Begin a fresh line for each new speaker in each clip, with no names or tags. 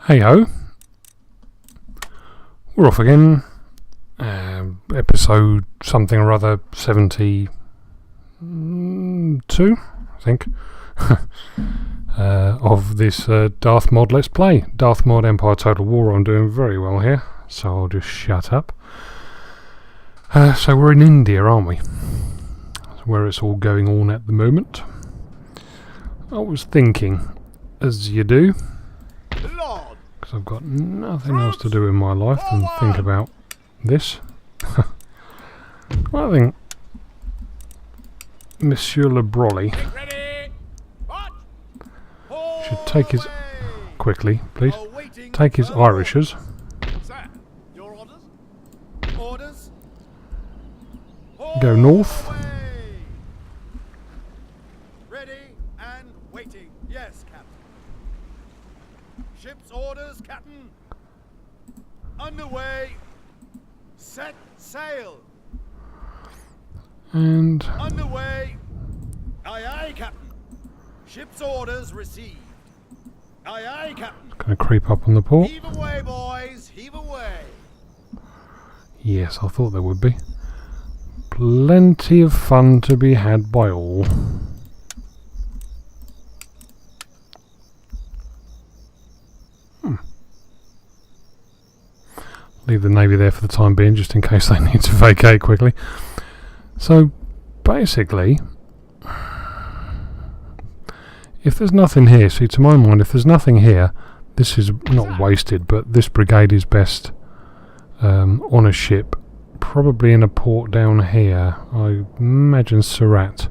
Hey ho, we're off again. Episode something or other 72, I think, of this Darthmod Let's Play. Darthmod Empire Total War. I'm doing very well here, so I'll just shut up. So we're in India, aren't we? That's where it's all going on at the moment. I was thinking, as you do, because I've got nothing else to do in my life than think about this. Well, I think Monsieur Le Brolly should take his... Quickly, please. Take his Irishers. Go north.
Ready and waiting. Yes, Captain. Ship's orders, Captain. Underway. Set sail.
And...
Underway. Aye, aye, Captain. Ship's orders received. Aye, aye, Captain.
Gonna creep up on the port.
Heave away, boys. Heave away.
Yes, I thought there would be. Plenty of fun to be had by all. Leave the Navy there for the time being, just in case they need to vacate quickly. So, basically, if there's nothing here, see, to my mind, if there's nothing here, this is not wasted, but this brigade is best on a ship, probably in a port down here. I imagine Surat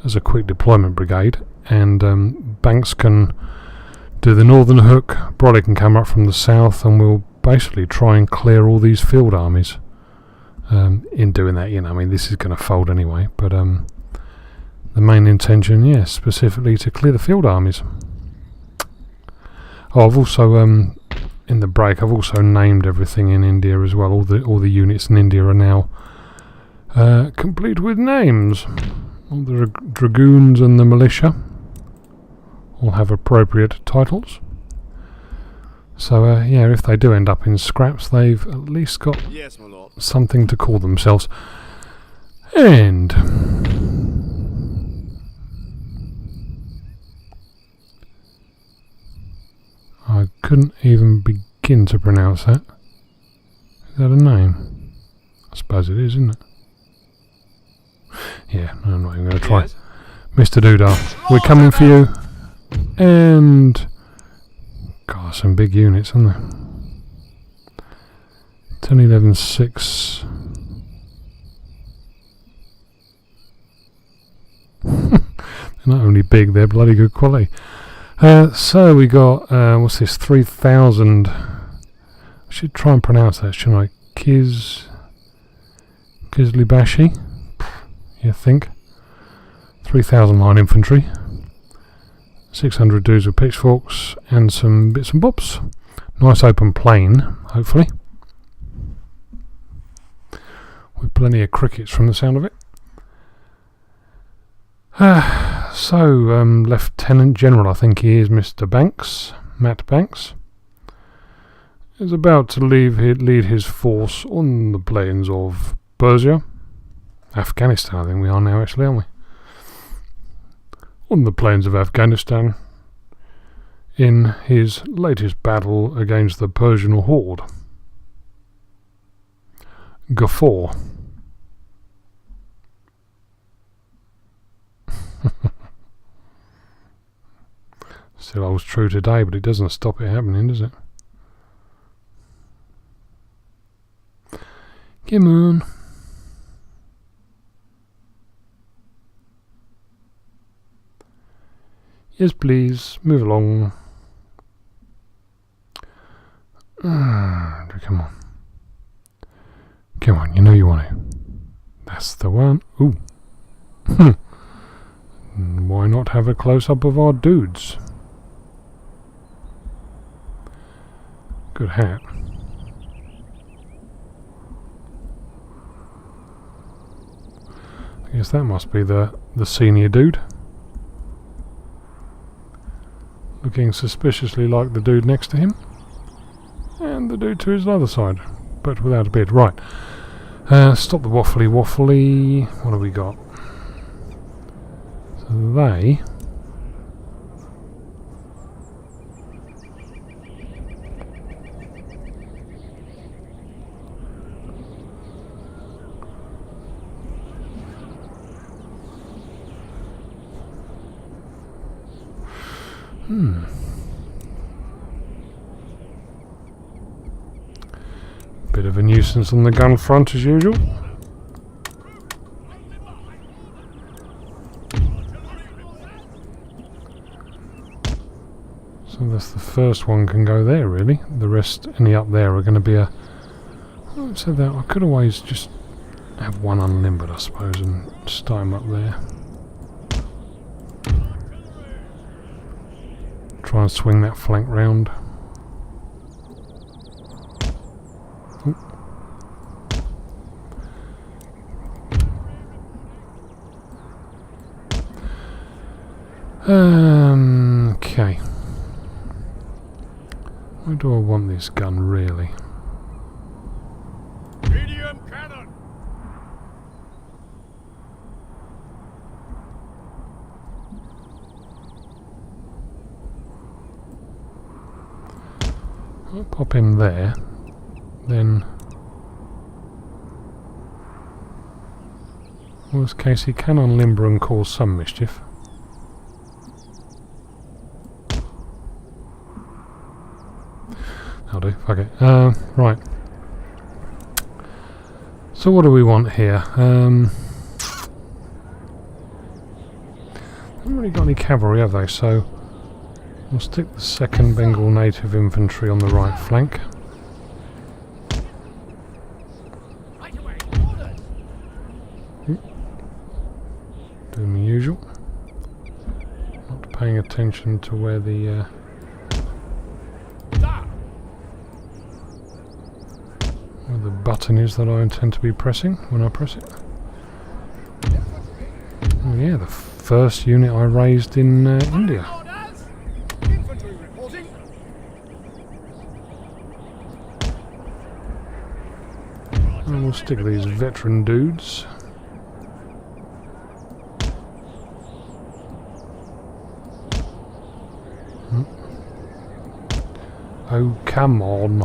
as a quick deployment brigade, and Banks can do the northern hook, Brolly can come up from the south, and we'll basically try and clear all these field armies. In doing that, you know, I mean, this is going to fold anyway, but the main intention, yes, specifically to clear the field armies. Oh, I've also in the break, I've also named everything in India as well. All the units in India are now complete with names. All the dragoons and the militia all have appropriate titles. So yeah, if they do end up in scraps, they've at least got something to call themselves. And I couldn't even begin to pronounce that. Is that a name? I suppose it is, isn't it? Yeah, no, I'm not even going to try. Yes. Mr. Doodah, we're coming for you. And... God, some big units, aren't there? 10, 11, 6. They're not only big, they're bloody good quality. So we got, what's this, 3,000. I should try and pronounce that, shouldn't I? Kizlibashi? You think? 3,000 line infantry. 600 dudes with pitchforks and some bits and bobs. Nice open plain, hopefully. With plenty of crickets from the sound of it. So, Lieutenant General, I think he is, Mr. Banks, Matt Banks, is about to lead his force on the plains of Persia. Afghanistan, I think we are now, actually, aren't we? On the plains of Afghanistan, in his latest battle against the Persian horde. Gafur. Still holds true today, but it doesn't stop it happening, does it? Come on. Yes, please. Move along. Come on. Come on, you know you want to. That's the one. Ooh. Why not have a close-up of our dudes? Good hat. I guess that must be the senior dude. looking suspiciously like the dude next to him. And the dude to his other side, but without a beard. Right. Stop the waffly. What have we got? So they... Bit of a nuisance on the gun front as usual. So that's the first one can go there really. The rest, any up there, are going to be a... Having said that, I could always just have one unlimbered, I suppose, and start him up there. Try and swing that flank round. Okay. Where do I want this gun really?
Medium cannon.
I'll pop him there, then worst case he can unlimber and cause some mischief. I'll do, fuck it. Right. So what do we want here? Haven't really got any cavalry, have they? So we'll stick the 2nd Bengal Native Infantry on the right flank. Doing the usual. Not paying attention to where the button is that I intend to be pressing when I press it. Oh yeah, the first unit I raised in India. And we'll stick these veteran dudes. Oh, come on.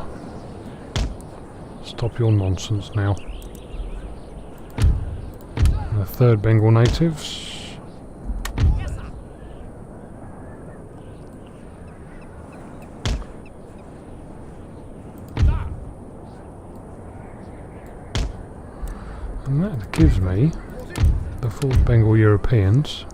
Stop your nonsense now. And the 3rd Bengal Natives. And that gives me the 4th Bengal Europeans.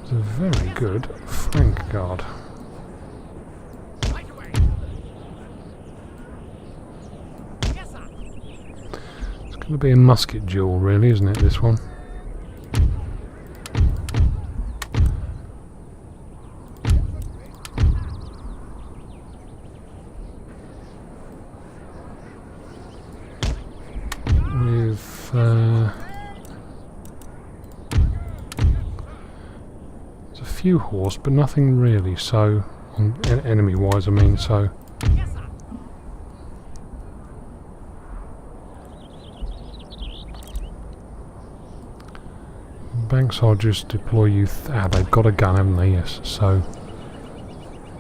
It's a very good flank guard. It's going to be a musket duel really, isn't it, this one? Few horse, but nothing really, so enemy wise I mean, so banks I'll just deploy you they've got a gun, haven't they? Yes, so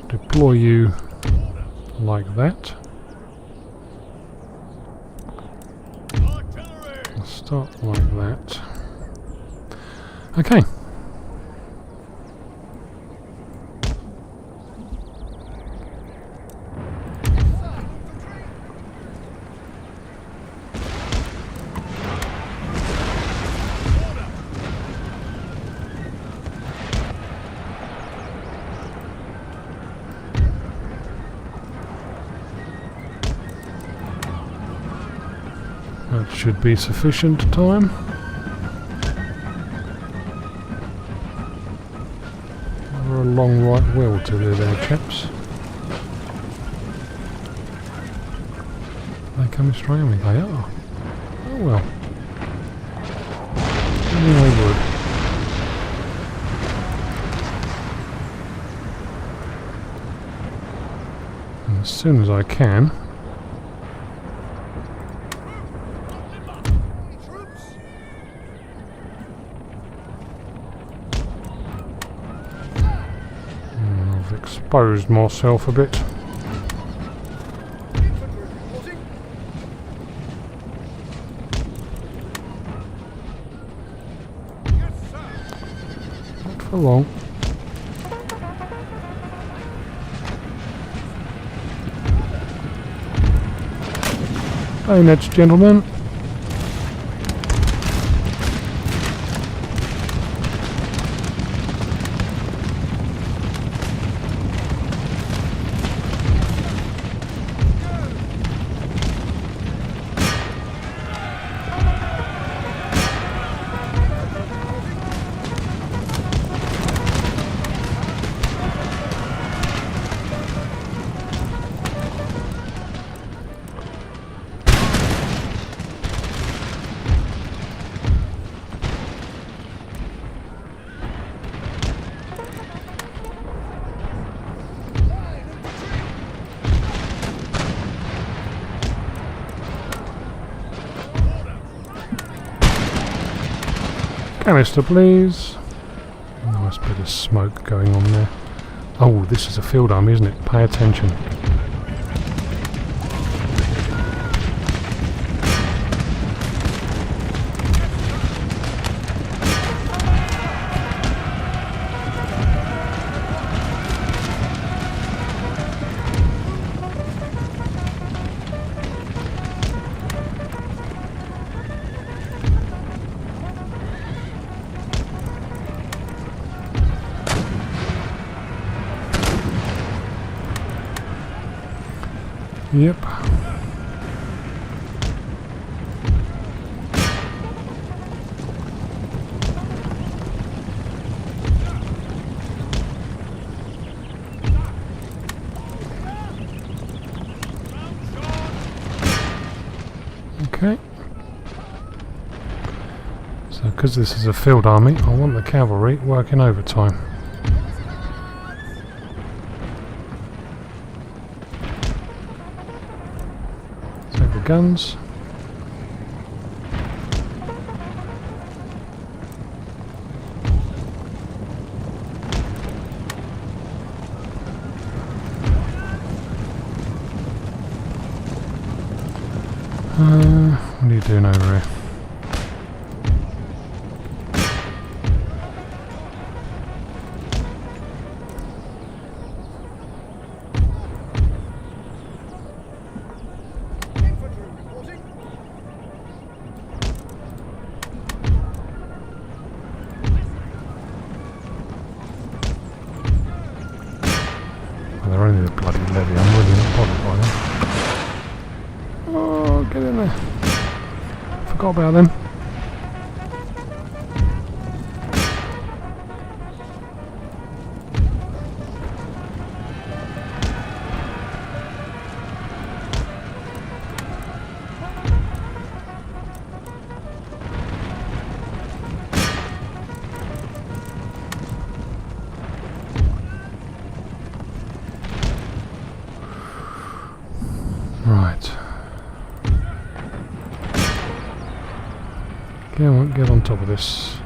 deploy you like that. I'll start like that. Okay. That should be sufficient time. We're a long right wheel to do there, chaps. Are they coming straight at me? They are. Oh well. I knew they would. And as soon as I can, I've exposed myself a bit. Not for long. Bayonets, gentlemen. Canister, please. Nice bit of smoke going on there. Oh, this is a field army, isn't it? Pay attention. Yep. Okay. So, because this is a field army, I want the cavalry working overtime. Guns. What are you doing over here? They're only the bloody levy, I'm really not bothered by them. Oh, get in there. Forgot about them. Right. Get on top of this.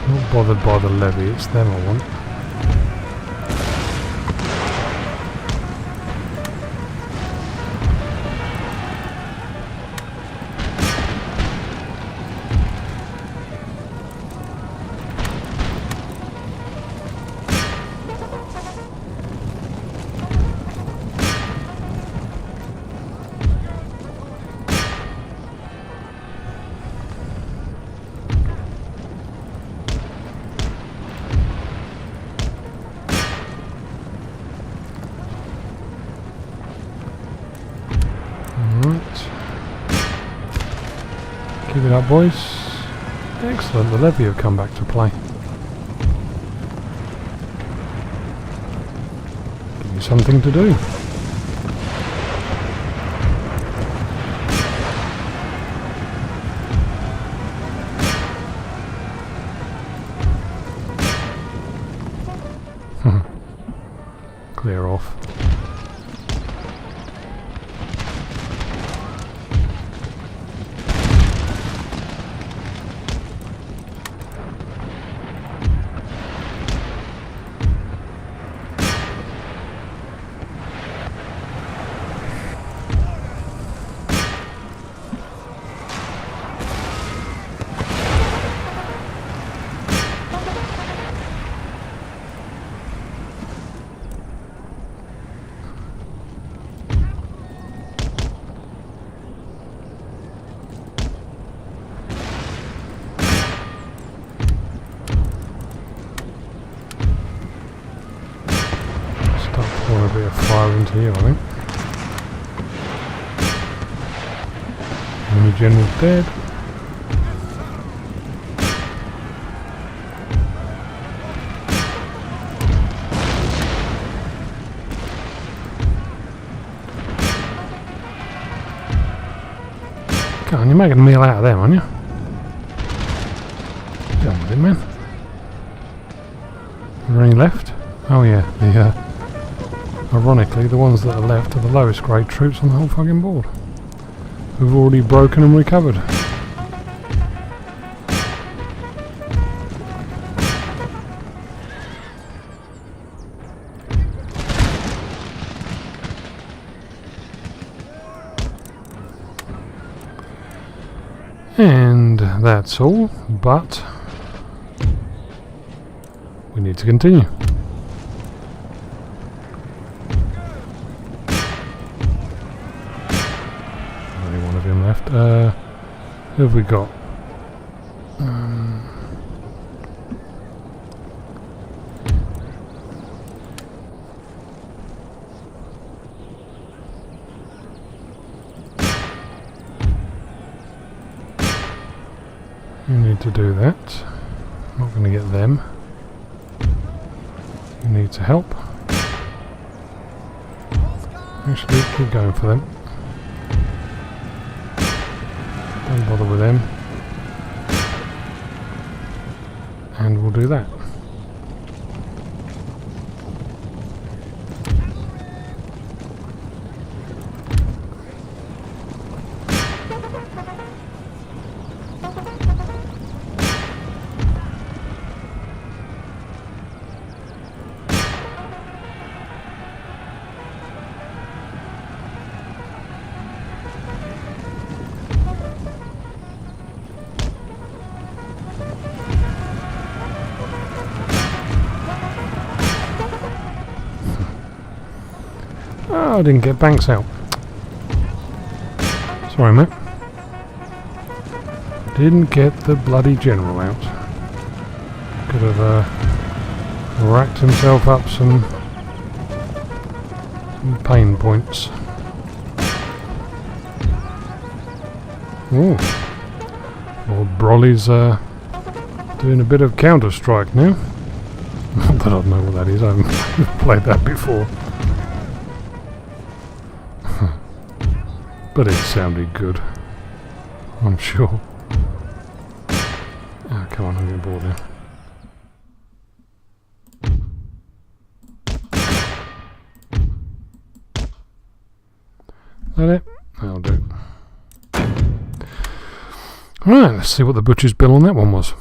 Not bothered by the levy, it's them I want. Keep it up, boys. Excellent, the levy have come back to play. Give you something to do. here, I think. And the general's dead. Come on, you're making a meal out of them, aren't you? Get on with it, man. Are there any left? Oh yeah, ironically, the ones that are left are the lowest grade troops on the whole fucking board, who've already broken and recovered. And that's all, but we need to continue. Only one of him left. Who have we got? You need to do that. Not going to get them. You need to help. Actually, keep going for them. Don't bother with them. And we'll do that. Oh, I didn't get Banks out. Sorry, mate. Didn't get the bloody general out. Could have racked himself up some pain points. Ooh. Lord Brolly's doing a bit of Counter-Strike now. Not that I know what that is, I haven't played that before. But it sounded good, I'm sure. Oh, come on, I'm getting bored now. That it? That'll do. Right, let's see what the butcher's bill on that one was.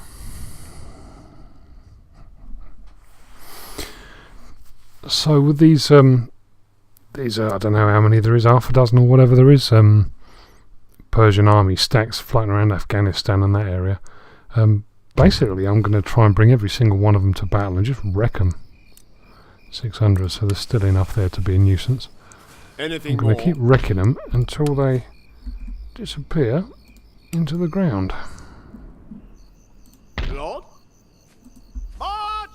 So with these I don't know how many there is, half a dozen or whatever there is, Persian army stacks floating around Afghanistan and that area. Basically, I'm going to try and bring every single one of them to battle and just wreck them. 600, so there's still enough there to be a nuisance. I'm going to keep wrecking them until they disappear into the ground.
Lord? March!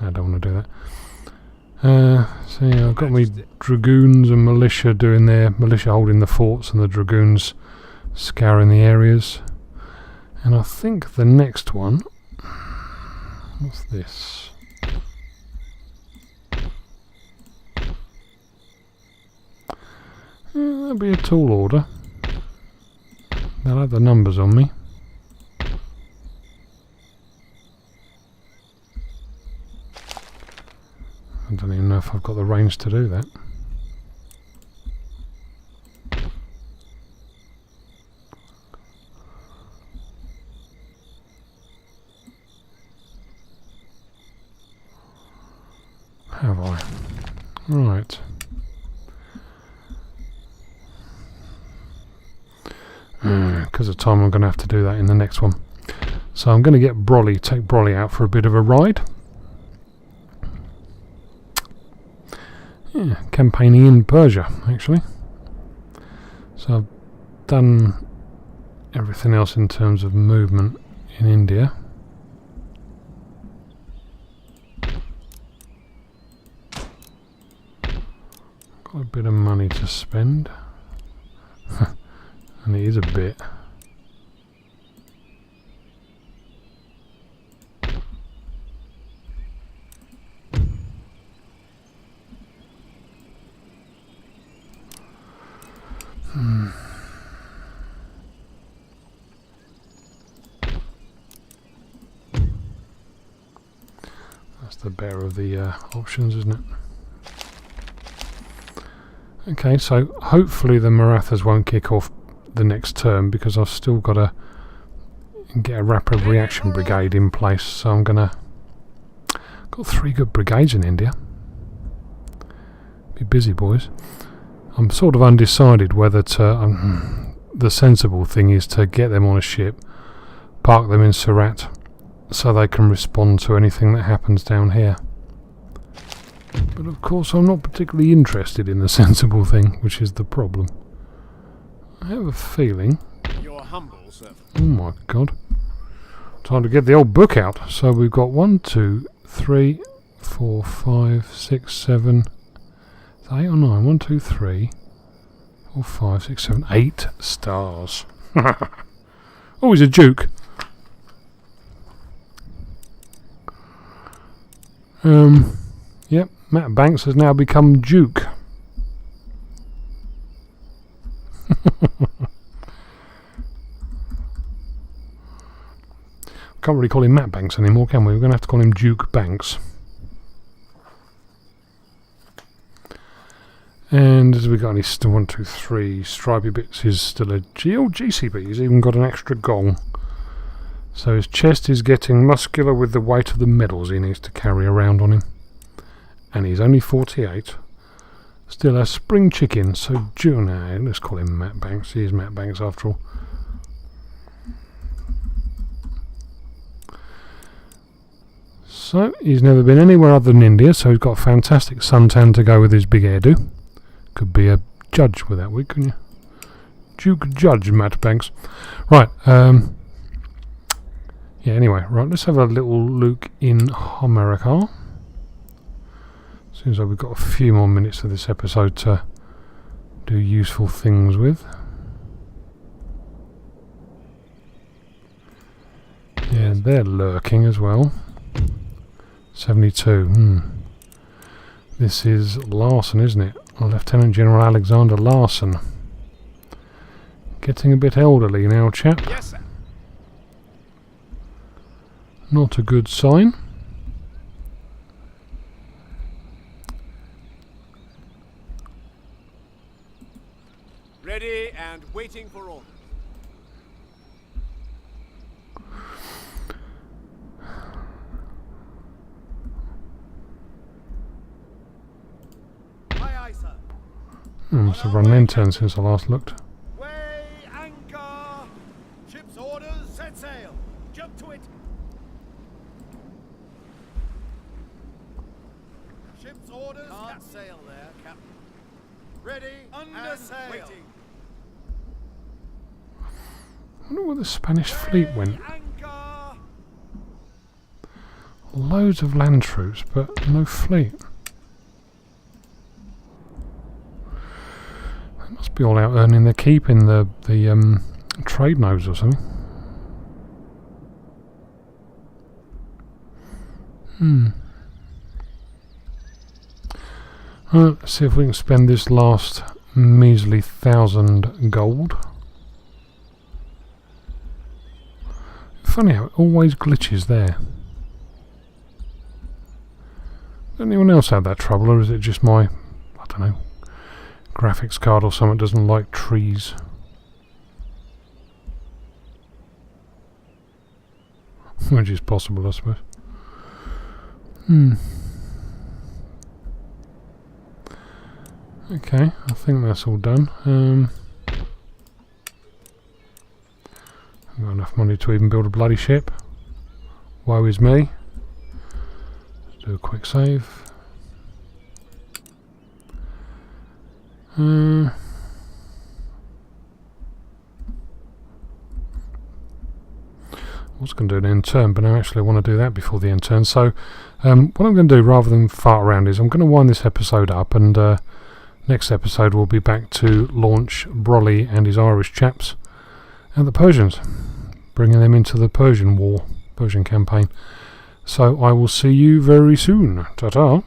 I don't want to do that. See, I've got my dragoons and militia doing their militia holding the forts and the dragoons scouring the areas. And I think the next one, what's this? That'll be a tall order. They'll have the numbers on me. I don't even know if I've got the range to do that. Have I? Right. Because of time, I'm going to have to do that in the next one. So I'm going to get Brolly, take Brolly out for a bit of a ride. Yeah, campaigning in Persia, actually. So I've done everything else in terms of movement in India. Got a bit of money to spend. And it is a bit. That's the better of the options, isn't it? Okay, so hopefully the Marathas won't kick off the next term, because I've still got to get a rapid reaction brigade in place. So I'm gonna got 3 good brigades in India. Be busy, boys. I'm sort of undecided whether to. The sensible thing is to get them on a ship, park them in Surat, so they can respond to anything that happens down here. But of course I'm not particularly interested in the sensible thing, which is the problem. I have a feeling...
Your humble servant.
Oh my god. Time to get the old book out. So we've got 1, 2, 3, 4, 5, 6, 7... Is that 8 or 9? 1, 2, 3, 4, 5, 6, 7, 8 stars. Oh, he's a duke. Yep, Matt Banks has now become Duke. Can't really call him Matt Banks anymore, can we? We're going to have to call him Duke Banks. And as we got any 1, 2, 3 stripy bits, he's still a GCB. He's even got an extra gong. So his chest is getting muscular with the weight of the medals he needs to carry around on him. And he's only 48. Still a spring chicken, so let's call him Matt Banks. He is Matt Banks after all. So he's never been anywhere other than India, so he's got a fantastic suntan to go with his big hairdo. Could be a judge with that wig, couldn't you? Duke Judge Matt Banks. Right, yeah, anyway, right, let's have a little look in America. Seems like we've got a few more minutes of this episode to do useful things with. Yeah, they're lurking as well. 72. This is Larson, isn't it? Lieutenant General Alexander Larson. Getting a bit elderly now, chap.
Yes, sir.
Not a good sign.
Ready and waiting for orders. Aye, aye, sir.
Must have run an intern since I last looked.
Weigh anchor. Ship's orders. Set sail. Jump to it. Ship's orders. Can't sail there, Captain. Ready under sail. Waiting.
I wonder where the Spanish fleet went.
Anchor.
Loads of land troops, but no fleet. They must be all out earning their keep in the trade nodes or something. Let's see if we can spend this last measly 1,000 gold. Funny how it always glitches there. Does anyone else have that trouble, or is it just my, I don't know, graphics card or something doesn't like trees? Which is possible, I suppose. Okay, I think that's all done. I've got enough money to even build a bloody ship. Woe is me. Let's do a quick save. I was going to do an end turn, but now actually I want to do that before the end turn. So what I'm going to do, rather than fart around, is I'm going to wind this episode up and Next episode we'll be back to launch Brolly and his Irish chaps and the Persians, bringing them into the Persian campaign. So I will see you very soon. Ta-ta.